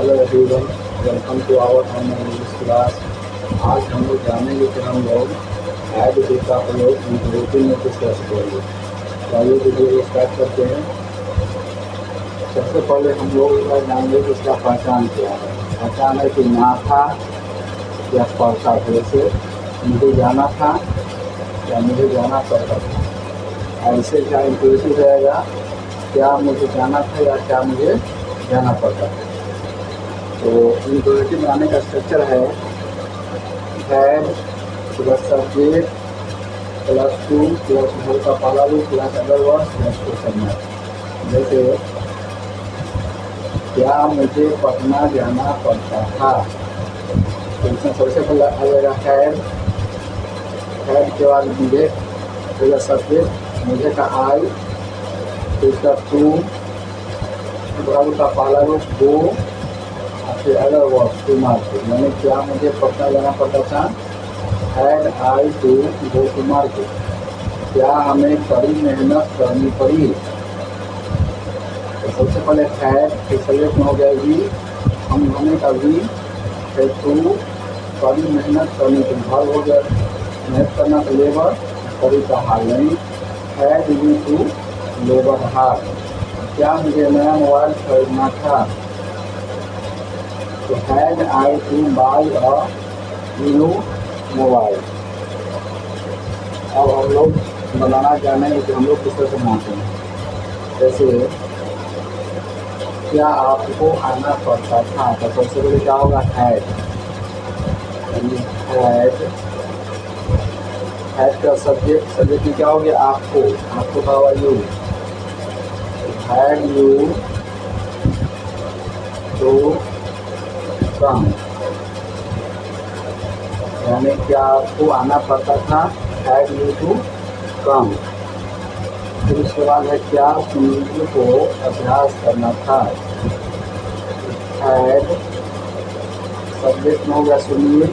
Hello everyone, welcome to our online English class. आज हम लोग जानेंगे कि हम लोग ऐड डेटा को लोग रूटीन में डिस्कस करेंगे। तो आइए वीडियो को स्टार्ट करते हैं। सबसे पहले हम लोग जानेंगे कि इसका पहचान क्या है। पहचान है कि ना था या पड़ता था, जैसे मुझे जाना था या मुझे जाना पड़ता था। ऐसे क्या इंक्लूसिव रहेगा, क्या मुझे जाना था या क्या मुझे जाना पड़ता था। तो इंक्लूसिव बनाने का स्ट्रक्चर है had plus subject plus two plus verb का पहला रूप plus other words plus question mark. जैसे क्या मुझे पटना जाना पड़ता था, तो इसमें सबसे पहले आ जाएगा हैड के बाद मुझे प्लस सब्जेक्ट मुझे का आई, तो इसका टू वर्ब का पहला रूप गो, फिर अदर वर्ड्स टू मार्केट, यानी क्या मुझे पटना जाना पड़ता था। Had I to go to market, क्या हमें कड़ी मेहनत करनी पड़ी। तो सबसे पहले हैड के सब्जेक्ट में हो जाएगी हम होने का भी, फिर टू कड़ी मेहनत करनी पड़ी, भाव हो गया मेहनत करना तो लेबर, कड़ी का हाल, यानी had you to labour hard. क्या मुझे नया मोबाइल खरीदना था, तो had I to buy a new mobile. अब हम लोग बनाना जानेंगे कि हम लोग किस तरह से बनाते हैं। जैसे क्या आपको आना पड़ता था, तो सबसे पहले क्या होगा हैड, यानी हैड का सब्जेक्ट में क्या हो गया आपको का होगा you, had you to come, यानी क्या आपको आना पड़ता था, हैड यू टू कम। फिर उसके बाद है क्या सुनील को अभ्यास करना था, हैड सब्जेक्ट में हो गया सुनील,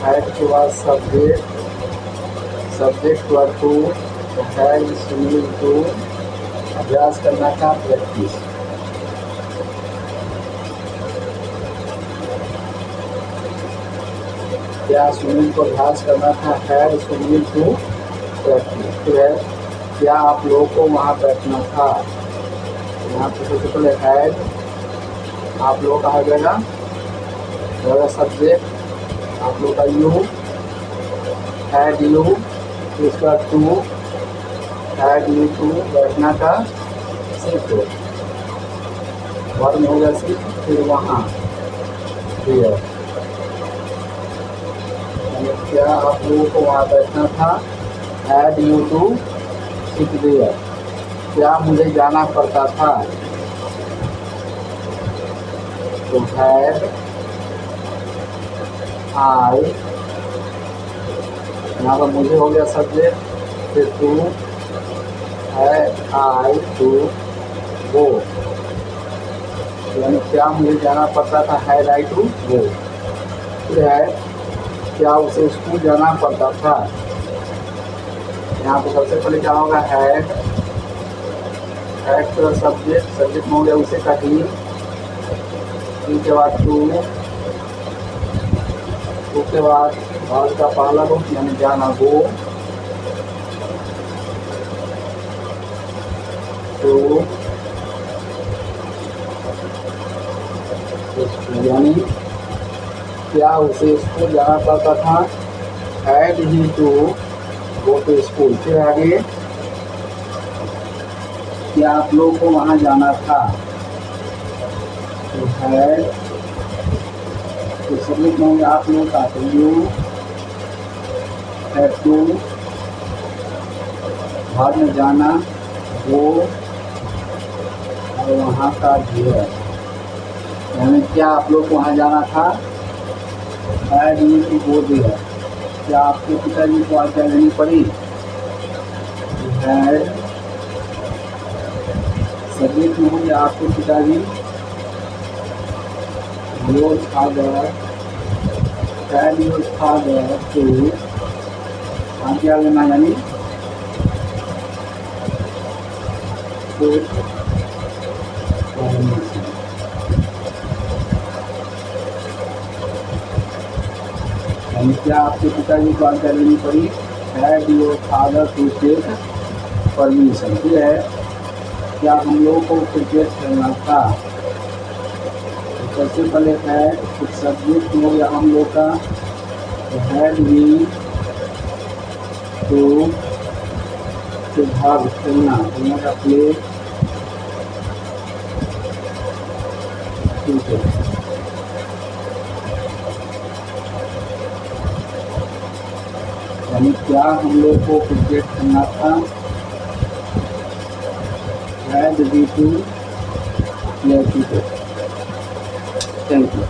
हैड के बाद सब्जेक्ट हुआ टू, तो हैड सुनील को अभ्यास करना था प्रैक्टिस। क्या सुनील को अभ्यास करना था, हैड सुनील को प्रैक्टिस। फिर है क्या आप लोगों को वहाँ बैठना था, यहाँ पर सबसे पहले हैड आप लोगों का आ जाएगा सब्जेक्ट, आप लोग का यू, हैड यू, इसका टू, हैड यू टू बैठना का सिर्फ वर्ड में हो गया सिर्फ, फिर वहाँ फिर क्या आप लोगों को वहाँ बैठना था, had you to sit there. क्या मुझे जाना पड़ता था, तो हैड आई, यहाँ पर मुझे हो गया सब्जेक्ट, फिर to, had I to go, यानी क्या मुझे जाना पड़ता था, हैड आई टू गो। फिर है क्या उसे स्कूल जाना पड़ता था, यहाँ पर सबसे पहले क्या होगा हैड प्लस सब्जेक्ट में हो गया उसे का ही, के बाद टू के बाद वर्ब का पहला रूप यानी जाना गो, तो यानी क्या उसे स्कूल जाना पड़ता था, had he to go to school. फिर आगे क्या आप लोग को वहाँ जाना था, तो हैड तो सब्जेक्ट में आप लोग का, तो यू, हैड टू बाद में जाना वो, और वहाँ का है, यानी क्या आप लोग को वहाँ जाना था, had you to go there. क्या आपके पिताजी को आज्ञा लेनी पड़ी, हैड सब्जेक्ट में हो गया आपके पिताजी, your father, had your father to आज्ञा लेना, यानी यानी क्या आपके पिताजी को आज्ञा लेनी पड़ी, had your father to take permission. ये है क्या हम लोगों को क्रिकेट खेलना था। तो सबसे पहले है कुछ सब्जेक्ट हो गया हम लोग का, हैड वी तो भाग खेलना, खेलने का प्ले क्रिकेट। यानी क्या हम लोग को क्रिकेट खेलना था, had we to play cricket. Thank you.